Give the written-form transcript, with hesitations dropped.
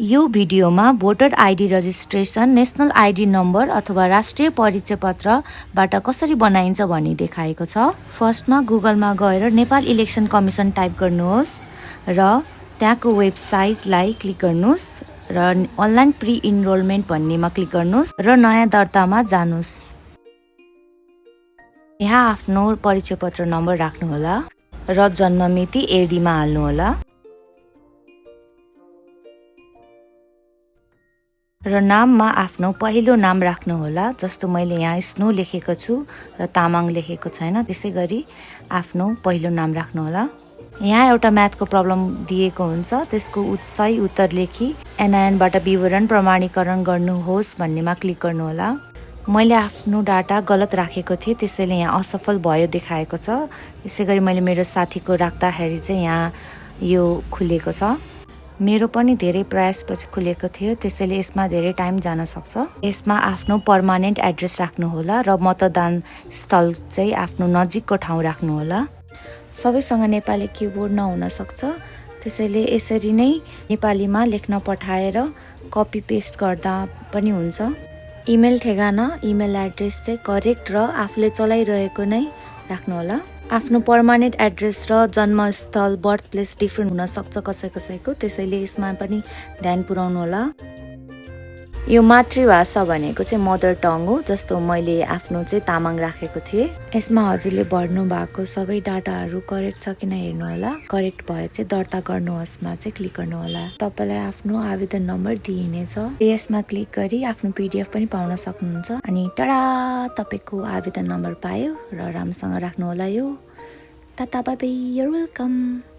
यो भिडियोमा voter ID registration, national ID number अथवा राष्ट्रिय परिचय पत्रबाट कसरी बनाइन्छ भनी देखाएको छ। फर्स्टमा गुगलमा गएर नेपाल इलेक्सन कमिसन टाइप गर्नुहोस् र त्यहाँको वेबसाइटलाई क्लिक गर्नुहोस् र अनलाइन प्री इनरोलमेन्ट भन्नेमा क्लिक गर्नुहोस् र नयाँ दर्तामा जानुहोस्। यहाँ आफ्नो परिचय पत्र नम्बर राख्नुहोला र जन्ममिति एडीमा हाल्नुहोला र नाममा आफ्नो पहिलो नाम राख्नुहोला। जस्तो मैले यहाँ स्नो लेखेको छु र तामाङ लेखेको छैन, त्यसै गरी आफ्नो पहिलो नाम राख्नुहोला। यहाँ एउटा म्याथको प्रब्लम दिएको हुन्छ, त्यसको सही उत्तर लेखी एनआइएनबाट विवरण प्रमाणीकरण गर्नुहोस् भन्नेमा क्लिक गर्नुहोला। मैले आफ्नो डाटा गलत राखेको थिएँ, त्यसैले यहाँ असफल भयो देखाएको छ। त्यसै गरी मैले मेरो साथीको राख्दाखेरि चाहिँ यहाँ यो खुलेको छ। मेरो पनि धेरै प्रयासपछि खुलेको थियो, त्यसैले यसमा धेरै टाइम जान सक्छ। यसमा आफ्नो पर्मानेन्ट एड्रेस राख्नुहोला र मतदान स्थल चाहिँ आफ्नो नजिकको ठाउँ राख्नुहोला। सबैसँग नेपाली किबोर्ड नहुन सक्छ, त्यसैले यसरी नै नेपालीमा लेख्न पठाएर कपी पेस्ट गर्दा पनि हुन्छ। इमेल ठेगाना, इमेल एड्रेस चाहिँ करेक्ट र आफूले चलाइरहेको नै राख्नुहोला। आफ्नो पर्मानेन्ट एड्रेस र जन्मस्थल बर्थ प्लेस डिफ्रेन्ट हुन सक्छ कसैको, त्यसैले यसमा पनि ध्यान पुर्याउनु होला। यो मातृभाषा भनेको चाहिँ मदर टङ हो, जस्तो मैले आफ्नो चाहिँ तामाङ राखेको थिएँ। यसमा हजुरले भर्नु भएको सबै डाटाहरू करेक्ट छ कि हेर्नु होला। करेक्ट भए चाहिँ दर्ता गर्नुहोस्मा चाहिँ क्लिक गर्नु होला। तपाईँलाई आफ्नो आवेदन नम्बर दिइनेछ। यसमा क्लिक गरी आफ्नो पीडीएफ पनि पाउन सक्नुहुन्छ। अनि टाडा तपाईँको आवेदन नम्बर पायो र राम्रोसँग राख्नु होला। यो tata bye bye, you are welcome.